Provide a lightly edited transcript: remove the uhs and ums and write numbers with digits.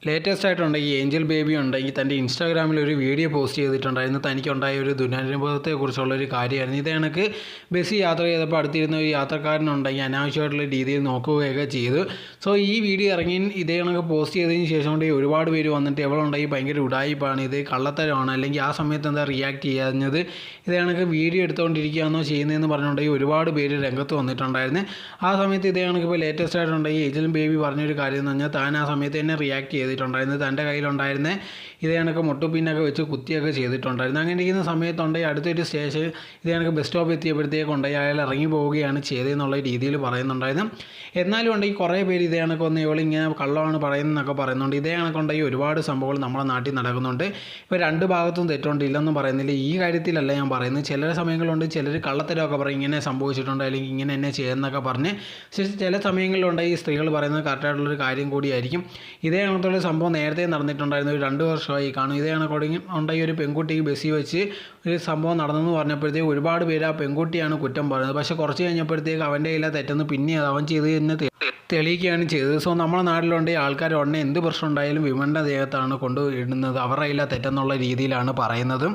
Latest ആയിട്ടുണ്ട് ഈ Angel baby ഉണ്ടെങ്കിൽ തൻ്റെ ഇൻസ്റ്റാഗ്രാമിൽ ഒരു വീഡിയോ പോസ്റ്റ് ചെയ്തിട്ടുണ്ടായിരുന്നു. തനിക്കുണ്ടായ ഒരു ദുരനുഭവത്തെക്കുറിച്ചുള്ളൊരു കാര്യമായിരുന്നു. ഇത് കണക്ക് ബസ് യാത്ര ചെയ്തപ്പോൾ അടുത്തിരുന്ന ഒരു യാത്രക്കാരനുണ്ടെങ്കിൽ അനാവശ്യമായിട്ടുള്ള രീതിയിൽ നോക്കുകയൊക്കെ ചെയ്തു. സോ ഈ വീഡിയോ ഇറങ്ങി ഇതേ കണക്ക് പോസ്റ്റ് ചെയ്തതിന് ശേഷം കൊണ്ട് ഒരുപാട് പേര് വന്നിട്ട് എവളുണ്ടെങ്കിൽ ഭയങ്കര ഉടായിപ്പാണ്, ഇത് കള്ളത്തരമാണ്, അല്ലെങ്കിൽ ആ സമയത്ത് എന്താ റിയാക്ട് ചെയ്യാഞ്ഞത്, ഇതേ കണക്ക് വീഡിയോ എടുത്തുകൊണ്ടിരിക്കുകയാണോ ചെയ്യുന്നതെന്ന് പറഞ്ഞുകൊണ്ടെങ്കിൽ ഒരുപാട് പേര് രംഗത്ത് വന്നിട്ടുണ്ടായിരുന്നു. ആ സമയത്ത് ഇതേ കണക്ക് ഇപ്പോൾ ലേറ്റസ്റ്റ് ആയിട്ടുണ്ടെങ്കിൽ ഏഞ്ചൽ ബേബി പറഞ്ഞൊരു കാര്യം എന്ന് പറഞ്ഞാൽ താൻ ആ സമയത്ത് തന്നെ റിയാക്ട് ചെയ്തിട്ടുണ്ടായിരുന്നത്, തൻ്റെ കയ്യിലുണ്ടായിരുന്ന ഇതേ കണക്ക് മുട്ടുപിന്നൊക്കെ വെച്ച് കുത്തിയൊക്കെ ചെയ്തിട്ടുണ്ടായിരുന്നു. അങ്ങനെ ഇരിക്കുന്ന സമയത്തുണ്ടെങ്കിൽ അടുത്തൊരു സ്റ്റേഷൻ ഇതേ കണക്ക് ബസ് സ്റ്റോപ്പ് എത്തിയപ്പോഴത്തേക്കുണ്ടെങ്കിൽ അയാൾ ഇറങ്ങി പോവുകയാണ് ചെയ്തതെന്നുള്ള രീതിയിൽ പറയുന്നുണ്ടായിരുന്നു. എന്നാലും ഉണ്ടെങ്കിൽ കുറേ പേര് ഇതേ കണക്ക് വന്ന് ഇവളിങ്ങനെ കള്ളമാണ് പറയുന്നതെന്നൊക്കെ പറയുന്നുണ്ട്. ഇതേ കണക്കുണ്ടെങ്കിൽ ഒരുപാട് സംഭവങ്ങൾ നമ്മുടെ നാട്ടിൽ നടക്കുന്നുണ്ട്. ഇപ്പോൾ രണ്ട് ഭാഗത്തും തെറ്റുണ്ട്, ഇല്ലെന്നും പറയുന്നില്ല. ഈ കാര്യത്തിലല്ല ഞാൻ പറയുന്നത്. ചില സമയങ്ങളുണ്ട് ചിലർ കള്ളത്തരമൊക്കെ പറയും, ഇങ്ങനെ സംഭവിച്ചിട്ടുണ്ട് അല്ലെങ്കിൽ ഇങ്ങനെ എന്നെ ചെയ്യുന്നതൊക്കെ പറഞ്ഞ്. പക്ഷേ ചില സമയങ്ങളിലുണ്ടെങ്കിൽ ഈ സ്ത്രീകൾ പറയുന്നത് കറക്റ്റായിട്ടുള്ളൊരു കാര്യം കൂടിയായിരിക്കും. ഇതേ കണക്കുള്ള സംഭവം നേരത്തെ നടന്നിട്ടുണ്ടായിരുന്നു, ഒരു 2 വർഷമായി കാണും. ഇതേ കണക്കുണ്ടെങ്കിൽ ഉണ്ടെങ്കിൽ ഒരു പെൺകുട്ടിക്ക് ബസ്സിൽ വെച്ച് ഒരു സംഭവം നടന്നെന്ന് പറഞ്ഞപ്പോഴത്തേക്ക് ഒരുപാട് പേര് ആ പെൺകുട്ടിയാണ് കുറ്റം പറയുന്നത്. പക്ഷേ കുറച്ച് കഴിഞ്ഞപ്പോഴത്തേക്ക് അവൻ്റെ കയ്യിലെ തെറ്റെന്ന് പിന്നെ അത് അവൻ ചെയ്ത് തന്നെ തെളിയിക്കുകയാണ് ചെയ്തത്. സോ നമ്മുടെ നാട്ടിലുണ്ടെങ്കിൽ ആൾക്കാർ ഉടനെ എന്ത് പ്രശ്നം ഉണ്ടായാലും വിമൻ്റെ ദേഹത്താണ് കൊണ്ടുവിടുന്നത്, അവരുടെ കയ്യിലെ തെറ്റെന്നുള്ള രീതിയിലാണ് പറയുന്നത്.